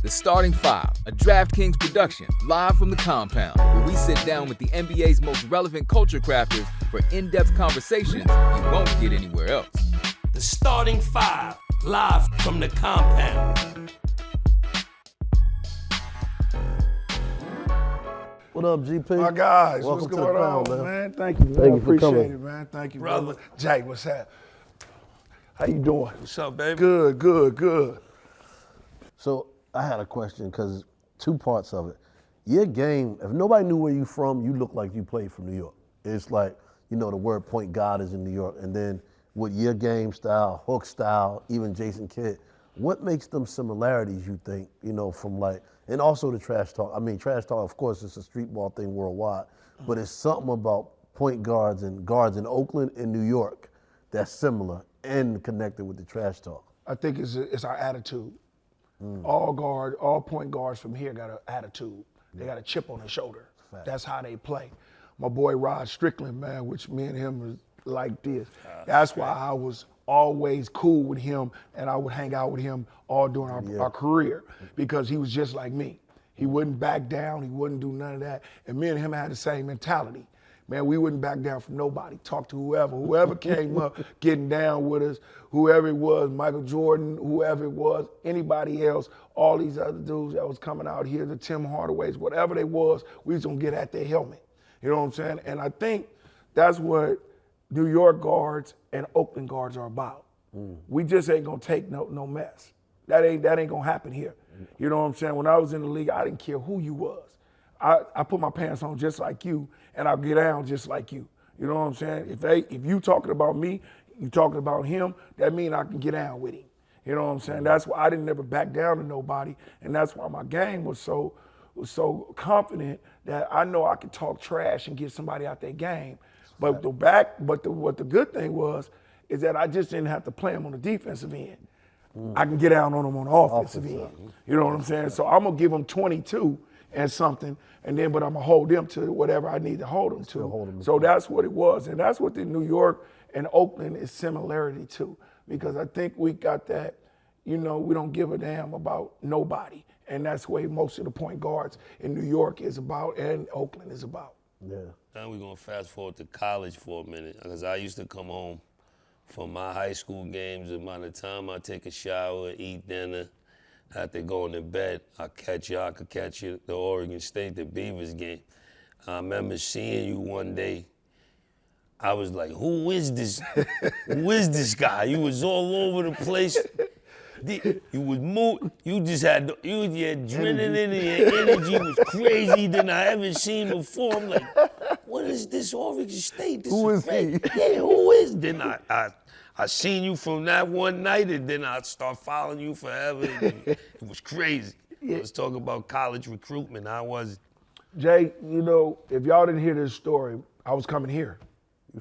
The Starting Five, a DraftKings production, live from the compound, where we sit down with the NBA's most relevant culture crafters for in-depth conversations you won't get anywhere else. The Starting Five, live from the compound. What up, GP? My guys, Welcome what's to going the on, pound, man? Thank you, man. Thank you for Appreciate coming. it, man. Thank you, Brother. brother. Jay, what's that? How you doing? What's up, baby? Good. So I had a question because two parts of it. Your game, if nobody knew where you from, you look like you played from New York. It's like, you know, the word point guard is in New York. And then with your game style, hook style, even Jason Kidd, what makes them similarities, you think, you know, from like, and also the trash talk. I mean, trash talk, of course, it's a street ball thing worldwide, but it's something about point guards and guards in Oakland and New York that's similar and connected with the trash talk. I think it's our attitude. All point guards from here got an attitude. They got a chip on their shoulder. That's how they play. My boy Rod Strickland, man, which me and him was like this. That's why I was always cool with him, and I would hang out with him all during our career, because he was just like me. He wouldn't back down. He wouldn't do none of that. And me and him had the same mentality. Man, we wouldn't back down from nobody. Talk to whoever came up, getting down with us, whoever it was, Michael Jordan, whoever it was, anybody else, all these other dudes that was coming out here, the Tim Hardaways, whatever they was, we was gonna get at their helmet. You know what I'm saying? And I think that's what New York guards and Oakland guards are about. We just ain't gonna take no mess. That ain't gonna happen here. You know what I'm saying? When I was in the league, I didn't care who you was. I put my pants on just like you, and I'll get down just like you. You know what I'm saying? If you talking about me, you talking about him, that means I can get down with him. You know what I'm saying? That's why I didn't never back down to nobody, and that's why my game was so confident that I know I could talk trash and get somebody out their game. But what the good thing was is that I just didn't have to play them on the defensive end. I can get down on them on the offensive end. You know what I'm saying? So I'm gonna give them 22 and something, and then but I'm gonna hold them to whatever I need to hold them to. So that's what it was, and that's what the New York and Oakland is similarity to, because I think we got that. You know, we don't give a damn about nobody, and that's the way most of the point guards in New York is about and Oakland is about. Yeah. Now we're gonna fast forward to college for a minute, because I used to come home from my high school games, and by the time I take a shower, eat dinner, after going to bed, I could catch you the Oregon State, the Beavers game. I remember seeing you one day. I was like, who is this? Who is this guy? You was all over the place. You was you just had your adrenaline and your energy was crazy than I ever seen before. I'm like, what is this Oregon State? This Who is he? Yeah, who is? Then I seen you from that one night, and then I start following you forever. It was crazy. Let's talk about college recruitment. How was it? Jay, you know, if y'all didn't hear this story, I was coming here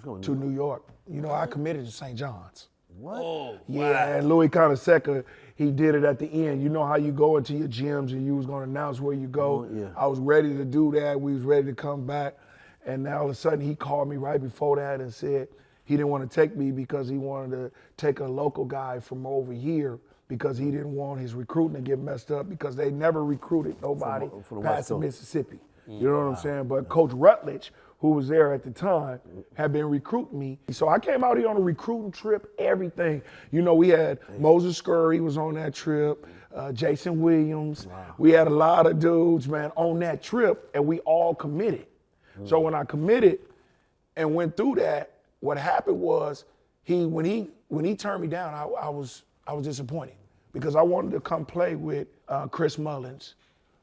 to New York. You know, I committed to St. John's. What? Oh, Yeah, wow. and Louis Conaseca, he did it at the end. You know how you go into your gyms and you was gonna announce where you go. Yeah. I was ready to do that. We was ready to come back. And now all of a sudden he called me right before that and said he didn't want to take me because he wanted to take a local guy from over here, because he didn't want his recruiting to get messed up, because they never recruited nobody from the past West the Coast. Mississippi. You know what I'm saying? But Coach Rutledge, who was there at the time, had been recruiting me. So I came out here on a recruiting trip, everything. You know, we had Moses Scurry was on that trip, Jason Williams. Wow. We had a lot of dudes, man, on that trip, and we all committed. So when I committed and went through that, what happened was when he turned me down, I was disappointed, because I wanted to come play with Chris Mullins,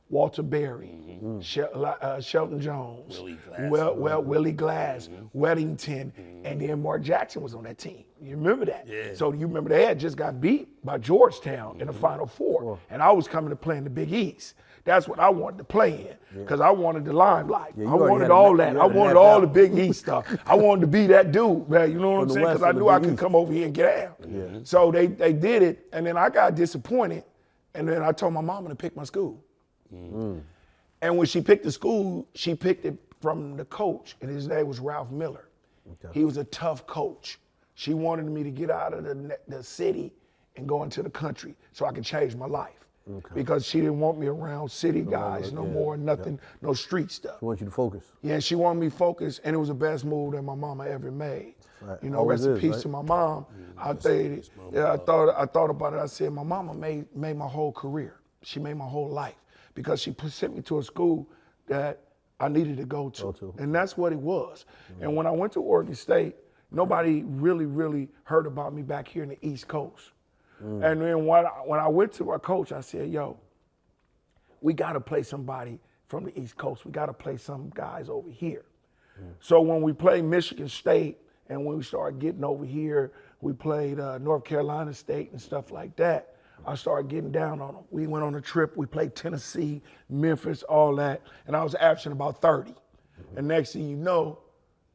Walter Berry, Shelton Jones, Willie Glass, Weddington, and then Mark Jackson was on that team. You remember that? Yeah. So you remember they had just got beat by Georgetown in the Final Four, and I was coming to play in the Big East. That's what I wanted to play in, because I wanted the limelight. Yeah, I wanted all that. I wanted all the Big East stuff. I wanted to be that dude, man. You know what I'm saying? Because I knew I could come over here and get out. Yeah. So they did it, and then I got disappointed, and then I told my mama to pick my school. And when she picked the school, she picked it from the coach, and his name was Ralph Miller. Okay. He was a tough coach. She wanted me to get out of the city and go into the country so I could change my life. because she didn't want me around city guys no more, nothing, no street stuff. She wants you to focus. Yeah, she wanted me focused, and it was the best move that my mama ever made. Right. You know, Always rest in is, peace right? to my mom. I thought about it. I said, my mama made my whole career. She made my whole life because she sent me to a school that I needed to go to. And that's what it was. And when I went to Oregon State, nobody really heard about me back here in the East Coast. And then when I went to my coach, I said, yo, we got to play somebody from the East Coast. We got to play some guys over here. So when we played Michigan State and when we started getting over here, we played North Carolina State and stuff like that. I started getting down on them. We went on a trip. We played Tennessee, Memphis, all that. And I was averaging about 30. And next thing you know,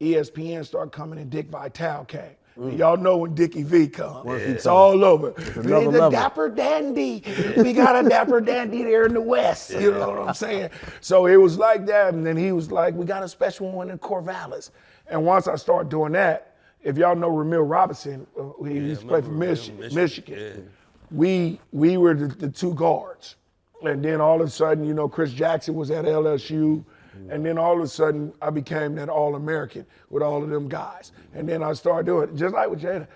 ESPN started coming and Dick Vitale came. And y'all know when Dickie V comes, it's all over. The Dapper Dandy. We got a Dapper Dandy there in the West. You know what I'm saying? So it was like that. And then he was like, we got a special one in Corvallis. And once I started doing that, if y'all know Ramil Robinson, he used to play for Michigan. Yeah. We were the two guards. And then all of a sudden, you know, Chris Jackson was at LSU. And then all of a sudden, I became that All-American with all of them guys. And then I started doing it, just like with Jada.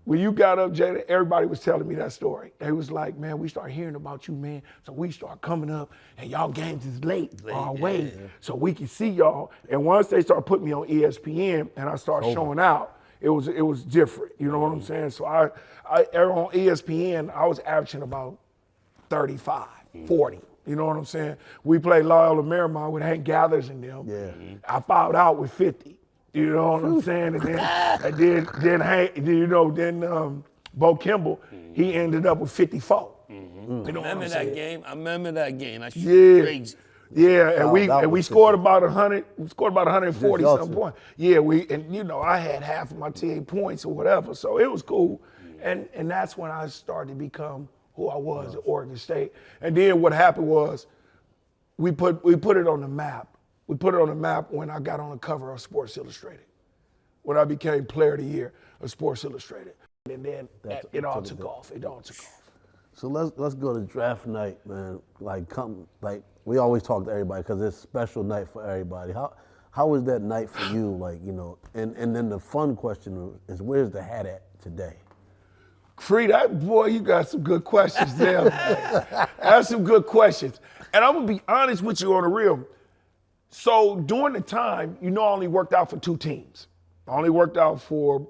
When you got up, Jada, everybody was telling me that story. They was like, man, we start hearing about you, man. So we start coming up, and y'all games is late our way, so we can see y'all. And once they start putting me on ESPN, and I start showing out, it was different. You know what I'm saying? So I on ESPN, I was averaging about 35, 40. You know what I'm saying? We played Loyola Marymount with Hank Gathers and them. Yeah. I fouled out with 50. You know what I'm saying? And then Bo Kimball, he ended up with 54. You know Remember that game? I remember that game. That shit Yeah. crazy. Yeah, and we was scored about 100. We scored about 140 Just y'all some two. points. Yeah, I had half of my team points or whatever, so it was cool. And that's when I started to become who I was at Oregon State. And then what happened was we put it on the map. We put it on the map when I got on the cover of Sports Illustrated, when I became Player of the Year of Sports Illustrated. And then it all took off. It all took off. So let's go to draft night, man. We always talk to everybody because it's a special night for everybody. How was that night for you? Like, you know, and then the fun question is, where's the hat at today? Free, boy, you got some good questions there. That's some good questions. And I'm gonna be honest with you on the real. So during the time, I only worked out for two teams. I only worked out for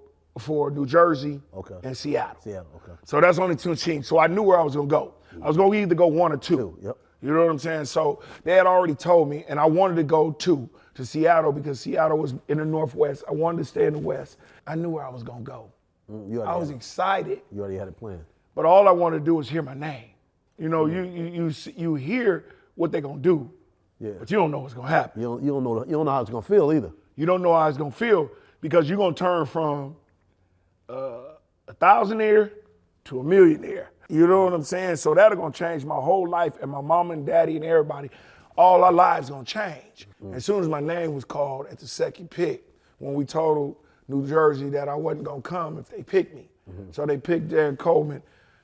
New Jersey and Seattle. Okay. So that's only two teams. So I knew where I was gonna go. I was gonna either go one or two. Yep. You know what I'm saying? So they had already told me, and I wanted to go to Seattle because Seattle was in the Northwest. I wanted to stay in the West. I knew where I was gonna go. I was excited. You already had it planned. But all I wanted to do was hear my name. You know, you hear what they're gonna do, but you don't know what's gonna happen. You don't know how it's gonna feel either. You don't know how it's gonna feel because you're gonna turn from a thousandaire to a millionaire. You know what I'm saying? So that's gonna change my whole life, and my mom and daddy and everybody, all our lives gonna change. As soon as my name was called at the second pick, when we told New Jersey that I wasn't gonna come if they picked me. So they picked Derek Coleman,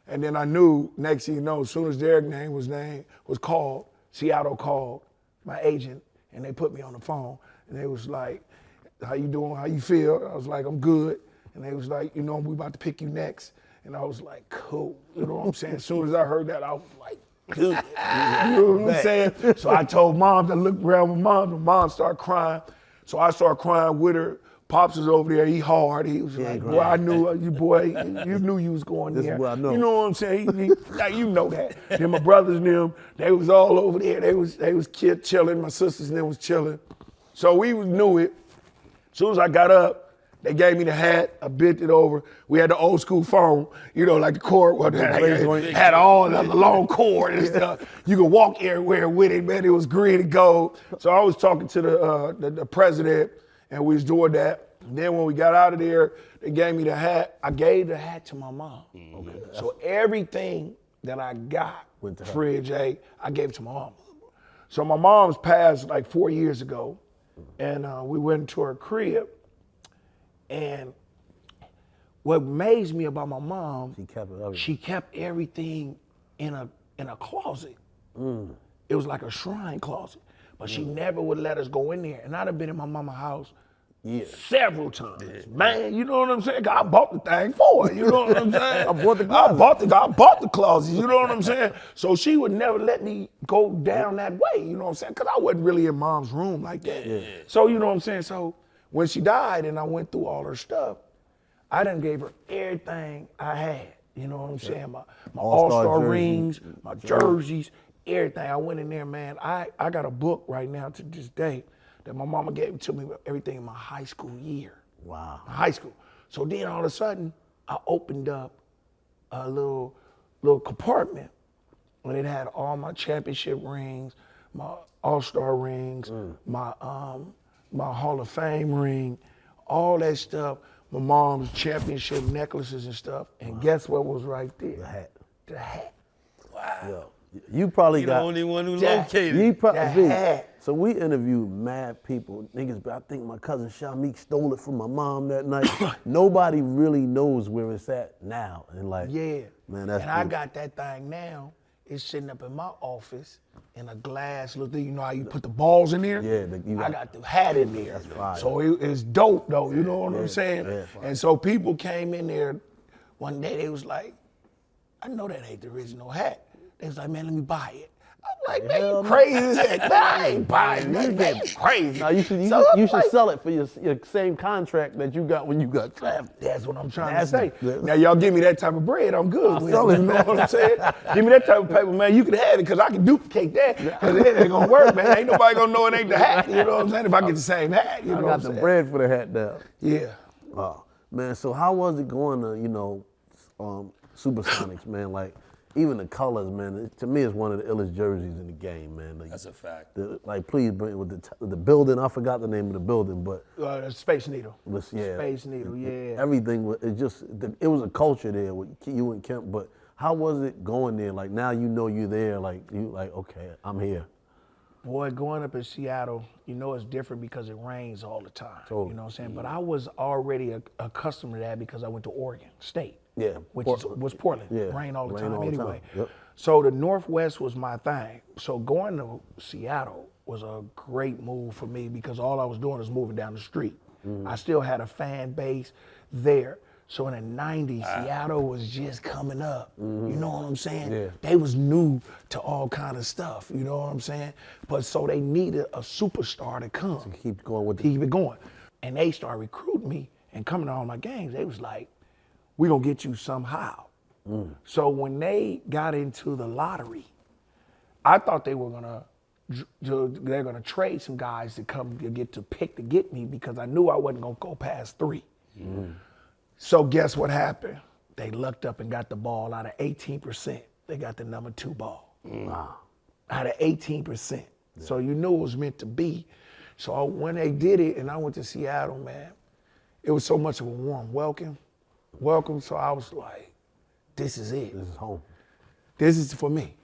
and then I knew, next thing you know, as soon as Derek's name was called, Seattle called my agent, and they put me on the phone, and they was like, how you doing, how you feel? I was like, I'm good. And they was like, we about to pick you next. And I was like, cool. You know what I'm saying? As soon as I heard that, I was like, good. You know what I'm saying? So I told Mom, I looked around with Mom, and Mom started crying. So I started crying with her. Pops was over there, he hard. He was like, boy, I knew you, boy. You knew you was going there. This is what I know. You know what I'm saying? You know that. And my brothers and them, they was all over there. They was chilling. My sisters and them was chilling. So we knew it. As soon as I got up, they gave me the hat. I bent it over. We had the old school phone, like the cord had all the long cord and stuff. You could walk everywhere with it, man. It was green and gold. So I was talking to the president, and we was doing that. And then when we got out of there, they gave me the hat. I gave the hat to my mom. Okay. So everything that I got, Fred J, I gave it to my mom. So my mom's passed like 4 years ago, and we went to her crib. And what amazed me about my mom, she kept everything in in a closet. It was like a shrine closet. But she never would let us go in there. And I'd have been in my mama's house several times. Man, you know what I'm saying? I bought the thing for her, you know what I'm saying? I bought the closet. I bought the closet, you know what I'm saying? So she would never let me go down that way, you know what I'm saying? Because I wasn't really in mom's room like that. So, you know what I'm saying? So when she died and I went through all her stuff, I done gave her everything I had. You know what I'm saying? My All-Star rings, my jerseys, everything. I went in there, man. I got a book right now to this day that my mama gave to me, everything in my high school year. Wow. High school. So then all of a sudden, I opened up a little compartment and it had all my championship rings, my All-Star rings, my Hall of Fame ring, all that stuff, my mom's championship necklaces and stuff. And guess what was right there? The hat. The hat. Wow. Yo, you probably You're got the only one who Jack, located. You The hat. So we interviewed mad people, niggas. But I think my cousin Shamik stole it from my mom that night. Nobody really knows where it's at now, and like, Yeah. man, that's. And I deep. got that thing now. It's sitting up in my office in a glass little thing. You know how you put the balls in there? Yeah, I got the hat in there. That's fire. So it's dope though, you know what I'm saying? yeah, fire. And so people came in there one day, they was like, I know that ain't the original hat. They was like, man, let me buy it. I'm like, man, you crazy as heck. Man, I ain't buying that, man, you crazy. Now you should So I'm you should like, sell it for your same contract that you got when you got drafted. That's what I'm trying That's to say. the- Now y'all give me that type of bread, I'm good with sell it. it, You know what I'm saying? Give me that type of paper, man. You can have it because I can duplicate that. Because it ain't gonna work, man. Ain't nobody gonna know it ain't the hat. You know what I'm saying? If I get the same hat, you know I what got I'm the saying? bread for the hat now. Yeah. Oh, man, so how was it going to, Supersonics, man? Like, even the colors, man, to me, it's one of the illest jerseys in the game, man. Like, That's a fact. please bring with the building. I forgot the name of the building, but Space Needle. yeah, Space Needle, yeah. everything was it was a culture there with you and Kemp. But how was it going there? Like now you're there. Like okay, I'm here. Boy, going up in Seattle, it's different because it rains all the time. Totally. You know what I'm saying? But I was already accustomed to that because I went to Oregon State. Yeah. Which was Portland. Yeah. Rain all the Rain time all the time. anyway. Yep. So the Northwest was my thing. So going to Seattle was a great move for me because all I was doing was moving down the street. I still had a fan base there. So in the 90s, Seattle was just coming up. You know what I'm saying? Yeah. They was new to all kind of stuff. You know what I'm saying? But so they needed a superstar to come. Keep going with Keep it going. And they started recruiting me and coming to all my games. They was like, we're going to get you somehow. So when they got into the lottery, I thought they were they're going to trade some guys to come to get me because I knew I wasn't going to go past 3. So guess what happened? They lucked up and got the ball out of 18%. They got the number 2 ball. Wow. Out of 18%. Yeah. So you knew it was meant to be. So when they did it and I went to Seattle, man, it was so much of a warm welcome. So I was like, this is it. This is home. This is for me.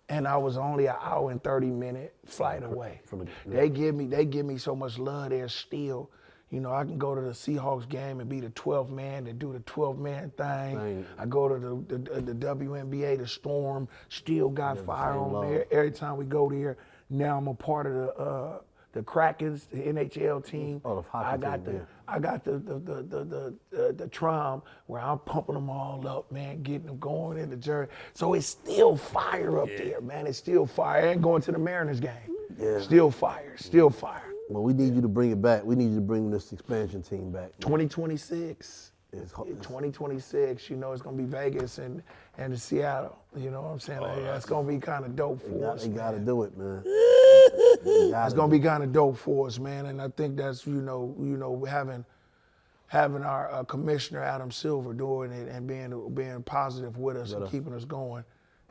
And I was only an hour and 30-minute flight away. They give me so much love there still. I can go to the Seahawks game and be the 12th man to do the 12-man thing. I go to the WNBA, the Storm, still got fire on there. Every time we go there, now I'm a part of the Krakens, the NHL team. Oh, the hockey team, I got the Trom where I'm pumping them all up, man, getting them going in the jersey. So it's still fire up there, man. It's still fire. And going to the Mariners game. Yeah. Still fire. Well, we need you to bring it back. We need you to bring this expansion team back. 2026. 2026, it's going to be Vegas and Seattle. You know what I'm saying? That's going to be kind of dope for us. They got to do it, man. It's going to be kind of dope for us, man. And I think that's, having our commissioner, Adam Silver, doing it and being positive with us and keeping us going.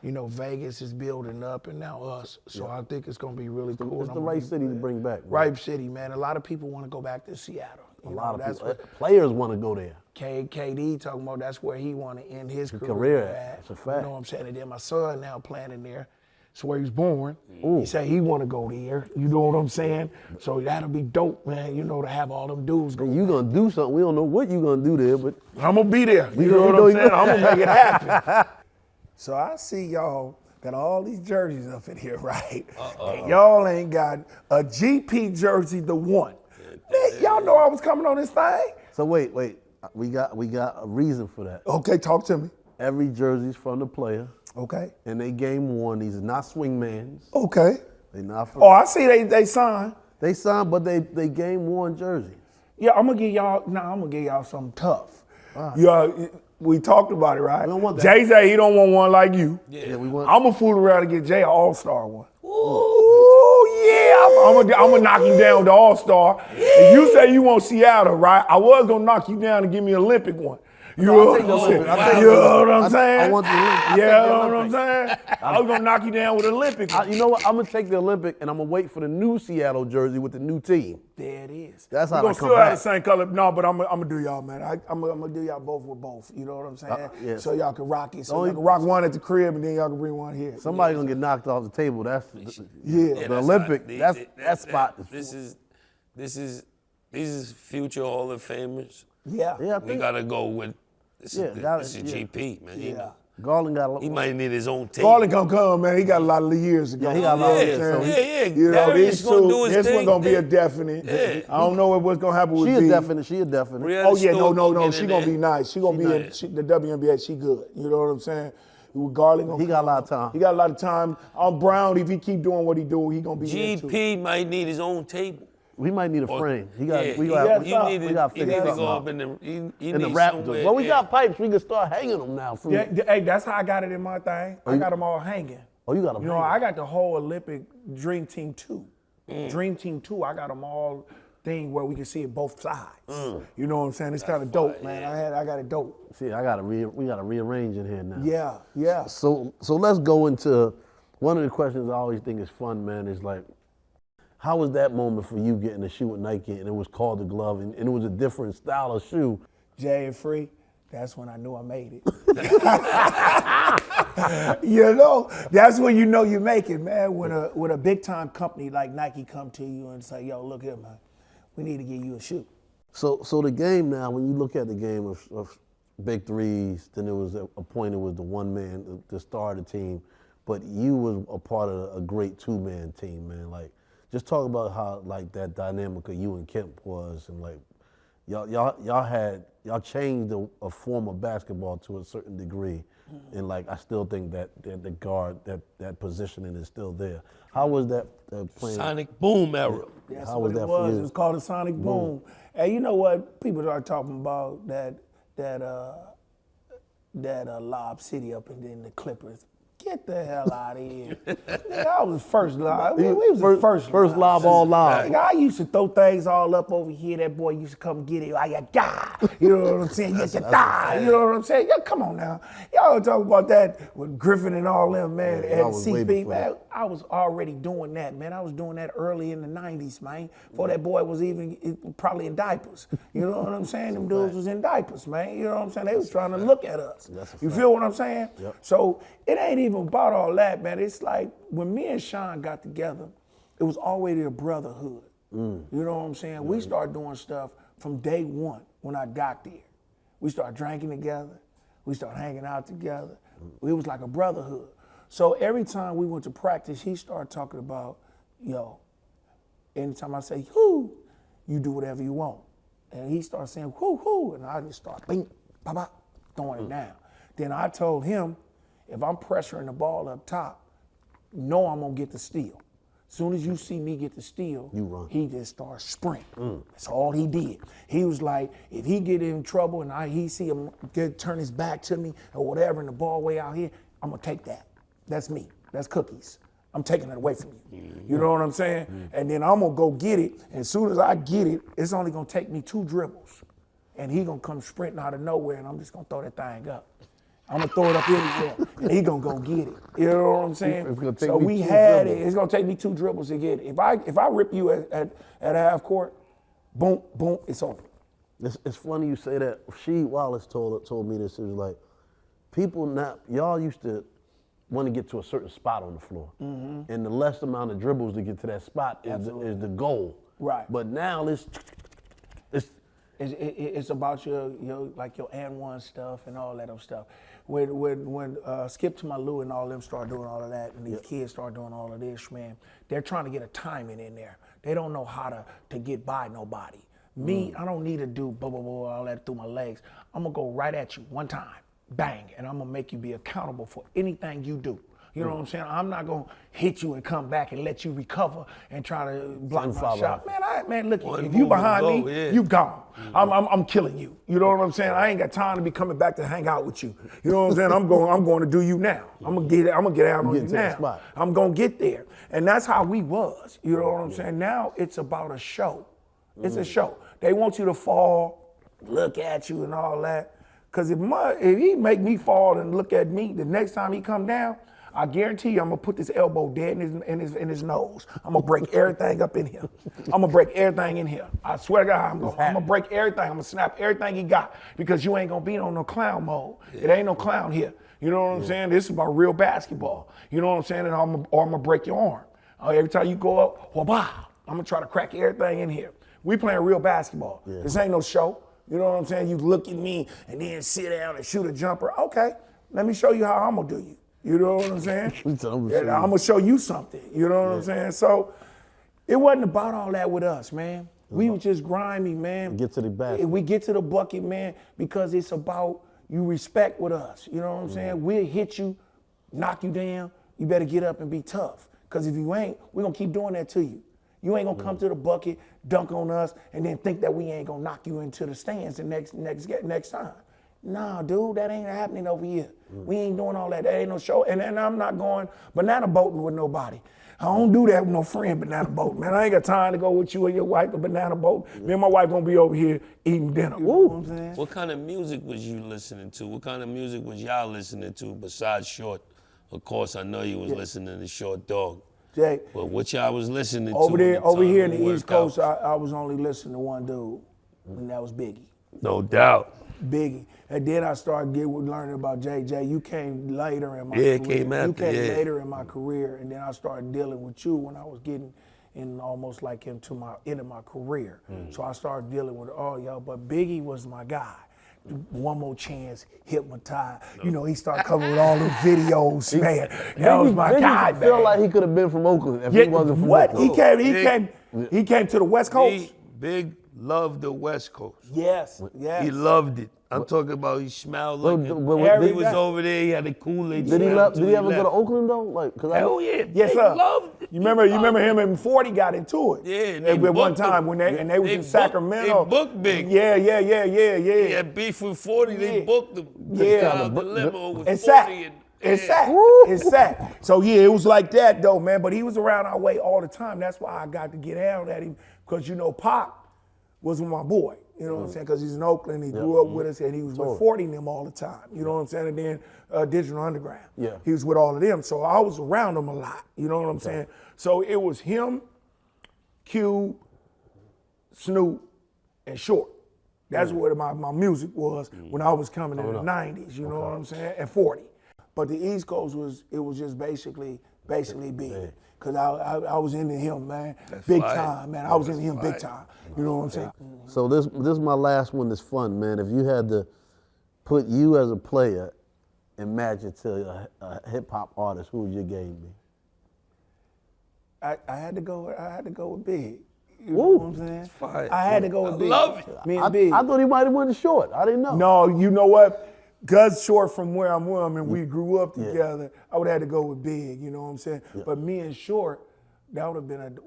Vegas is building up and now us. So I think it's going to be really cool. It's the right city to bring back. Man. Right city, man. A lot of people want to go back to Seattle. A lot of people. Players want to go there. KD talking about that's where he want to end his career at. That's a fact. You know what I'm saying? And then my son now playing in there. It's where he was born. He said he want to go there. You know what I'm saying? So that'll be dope, man, to have all them dudes go. You going to do something. We don't know what you going to do there, but I'm going to be there. You know what I'm saying? I'm going to make it happen. So I see y'all got all these jerseys up in here, right? And y'all ain't got a GP jersey, the one. Man, y'all know I was coming on this thing. So wait. We got a reason for that. Okay, talk to me. Every jersey's from the player. Okay. And they game one. These are not swingmans. Okay. They not from. Oh, I see they signed. They signed, but they game one jerseys. Yeah, I'm gonna give y'all something tough. Right. We talked about it, right? We don't want that. Jay said he don't want one like you. Yeah, we want. I'm gonna fool around and get Jay an All-Star one. Ooh, yeah, I'm gonna knock him down with the All-Star. Yeah. And you say you want Seattle, right? I was gonna knock you down and give me an Olympic one. You know what I'm saying? You know what I'm saying? I want the Olympic. You know what I'm saying? I was gonna knock you down with an Olympic one. You know what? I'm gonna take the Olympic and I'm gonna wait for the new Seattle jersey with the new team. There it is. That's how I come come still back. have the same color. No, but I'm gonna do y'all, man. I'm gonna do y'all both with both. You know what I'm saying? Yes. So y'all can rock it. So y'all can rock one at the crib and then y'all can bring one here. Somebody's gonna get knocked off the table. That's Yeah. the Olympic. That spot is. This is future Hall of Famers. Yeah. Yeah, I We think. gotta go with this is GP, man. Yeah. Garland got. He might need his own team. Garland gonna come, man. He got a lot of years ago. Yeah, he got a lot of Yeah, years. So yeah. You know, Darius these gonna do two, his this one thing. gonna be a definite. Yeah. I don't know what's gonna happen with She a B. definite. She a definite. Brianna Oh yeah, Stewart no. get She in gonna there. be nice. She gonna be in the WNBA. She good. You know what I'm saying? With Garland gonna He got a lot of time. He got a lot of time. On Brown, if he keep doing what he do, he gonna be there too. GP might need his own table. We might need a frame. We got to he figure need to something go out. up in the In the need Raptors. somewhere, Well, we yeah. got pipes. We can start hanging them now. From, Yeah, hey, that's how I got it in my thing. I got them all hanging. Oh, you got them You know, hanging. I got the whole Olympic Dream Team 2. Dream Team 2, I got them all thing where we can see it both sides. You know what I'm saying? It's kind of dope, man. I got it dope. See, we got to rearrange in here now. Yeah. So let's go into one of the questions I always think is fun, man. Is like, how was that moment for you getting a shoe with Nike and it was called the glove and it was a different style of shoe? Jay and Free, that's when I knew I made it. You know, that's when you know you make it, man. When a big time company like Nike come to you and say, yo, look here, man, we need to give you a shoe. So the game now, when you look at the game of big threes, then there was a point it was the one man, the star of the team, but you was a part of a great two-man team, man. Like, just talk about how like that dynamic of you and Kemp was, and like y'all changed a form of basketball to a certain degree, and like I still think that the guard that positioning is still there. How was that playing? Sonic Boom era. That's How what was it that for was. you? It was called a Sonic Boom. And you know what? People are talking about that Lob City up and then the Clippers. Get the hell out of here. Nigga, I was first lob. We was the first lob, all lob. Nigga, I used to throw things all up over here. That boy used to come get it. I got die. You know what I'm saying? Yes, you die. You know what I'm saying? Yeah, come on now. Y'all talk about that with Griffin and all them, man, Yeah, I and was way CP, before man. that. I was already doing that, man. I was doing that early in the 90s, man. Before that boy was even probably in diapers. You know what I'm saying? Them dudes was in diapers, man. You know what I'm saying? They was trying to look at us. You feel what I'm saying? Yep. So it ain't even about all that, man. It's like when me and Sean got together, it was already a brotherhood. You know what I'm saying? We started doing stuff from day one when I got there. We started drinking together. We started hanging out together. It was like a brotherhood. So every time we went to practice, he started talking about, yo, anytime I say, whoo, you do whatever you want. And he started saying, whoo, whoo, and I just start, bing, ba, ba, throwing it down. Then I told him, if I'm pressuring the ball up top, know I'm gonna get the steal. As soon as you see me get the steal, You run. he just starts sprinting. That's all he did. He was like, if he get in trouble and he see him turn his back to me or whatever and the ball way out here, I'm gonna take that. That's me. That's cookies. I'm taking it away from you. You know what I'm saying? And then I'm gonna go get it. And as soon as I get it, it's only gonna take me 2 dribbles. And he gonna come sprinting out of nowhere and I'm just gonna throw that thing up. I'm gonna throw it up anywhere, and he gonna go get it. You know what I'm saying? It's gonna take so me we 2 had dribbles. it. It's gonna take me 2 dribbles to get it. If I rip you at half court, boom, boom, it's over. It's funny you say that. She Wallace told me this. It was like, y'all used to want to get to a certain spot on the floor, and the less amount of dribbles to get to that spot is the goal. Right. But now It's about your like your and one stuff and all that other stuff. When Skip to My Lou and all them start doing all of that, and these kids start doing all of this, man, they're trying to get a timing in there. They don't know how to get by nobody. Me, I don't need to do blah, blah, blah, all that through my legs. I'm gonna go right at you one time, bang, and I'm gonna make you be accountable for anything you do. You know what I'm saying? I'm not gonna hit you and come back and let you recover and try to block my shot. Man, look, if you behind me, you gone. I'm killing you. You know what I'm saying? I ain't got time to be coming back to hang out with you. You know what I'm saying? I'm going to do you now. I'm gonna get out on you now. I'm gonna get there. And that's how we was. You know what I'm saying? Now it's about a show. It's a show. They want you to fall, look at you and all that. Cause if he make me fall and look at me, the next time he come down, I guarantee you I'm gonna put this elbow dead in his nose. I'm gonna break everything up in here. I'm gonna break everything in here. I swear to God, I'm gonna break everything. I'm gonna snap everything he got because you ain't gonna be on no clown mode. It ain't no clown here. You know what I'm saying? This is about real basketball. You know what I'm saying? And I'm gonna break your arm. Every time you go up, I'm gonna try to crack everything in here. We playing real basketball. This ain't no show. You know what I'm saying? You look at me and then sit down and shoot a jumper. Okay, let me show you how I'm gonna do you. You know what I'm saying? I'm gonna show you something. You know what I'm saying? So it wasn't about all that with us, man. We was just grimy, man. Get to the basket. We get to the bucket, man, because it's about you respect with us. You know what I'm saying? We'll hit you, knock you down. You better get up and be tough. Because if you ain't, we're gonna keep doing that to you. You ain't gonna come to the bucket, dunk on us, and then think that we ain't gonna knock you into the stands the next time. Nah, dude, that ain't happening over here. We ain't doing all that. That ain't no show. And I'm not going banana boating with nobody. I don't do that with no friend banana boat. Man, I ain't got time to go with you and your wife to banana boat. Me and my wife gonna be over here eating dinner. You know what I'm saying? What kind of music was you listening to? What kind of music was y'all listening to besides Short? Of course, I know you was listening to Short Dog. Jay, but what y'all was listening over to? There, over here in the East Coast, I was only listening to one dude, and that was Biggie. No doubt. Biggie. And then I started learning about JJ. You came later in my career. You came later in my career, and then I started dealing with you when I was getting in almost like into my end of my career. So I started dealing with all y'all, but Biggie was my guy. One More Chance, Hypnotized. You know, he started coming with all those videos, man. That was my guy, man. I feel like he could have been from Oakland if he wasn't from Oakland. He came to the West Coast. Big loved the West Coast. Yes. He loved it. I'm talking about he smelled like he was over there. He had a Kool-Aid. Did he ever go to Oakland though? Hell yeah. Yes, sir. Loved it. You remember him and 40 got into it. Yeah. At one time when they was in Sacramento. They booked Big. Yeah. He had beef with 40. They booked him. Yeah. Got out the limo with 40. It's sad. So yeah, it was like that though, man. But he was around our way all the time. That's why I got to get out at him because Pac was my boy. You know what I'm saying? Because he's in Oakland, he grew up with us, and he was with 40 and them all the time. You know what I'm saying? And then Digital Underground. Yeah. He was with all of them. So I was around them a lot. You know what I'm saying? So it was him, Cube, Snoop, and Short. That's what my music was when I was coming in the 90s. You know what I'm saying? And 40. But the East Coast was just basically big. Cause I was into him, man, big time, man. I was into him big time. You know what I'm saying? So this is my last one. That's fun, man. If you had to put you as a player and match it to a hip hop artist, who would your game be? I had to go with Big. You know what I'm saying? Fire. I had to go with Big. Love it. Me and Big. I thought he might have went Short. I didn't know. No, you know what? Gus Short from where I'm from, and we grew up together. I would have had to go with Big, you know what I'm saying? But me and Short, that would have been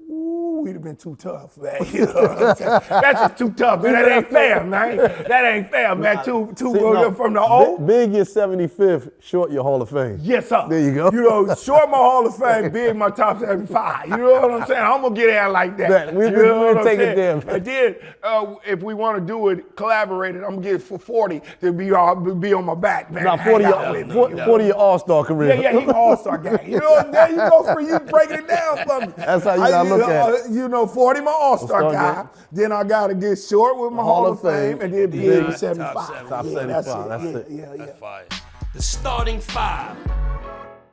we'd have been too tough, man. You know what I'm saying? That's just too tough, man. That ain't fair, man. That ain't fair, man. From the old. Big your 75th, Short your Hall of Fame. Yes, sir. There you go. You know, Short my Hall of Fame, Big my top 75. You know what I'm saying? I'm gonna get out like that. We'll take it there. And then if we want to do it collaborated, I'm gonna get for 40 to be on my back, man. Now 40 your All-Star career. Yeah, he's an All-Star guy. You know, there you go for you breaking it down for me. That's how you gotta look at it. You know, 40 my All-Star guy. Then I gotta get Short with my Hall of Fame, and then Big 75. Top 75. That's it. Yeah. That's fire. The starting five.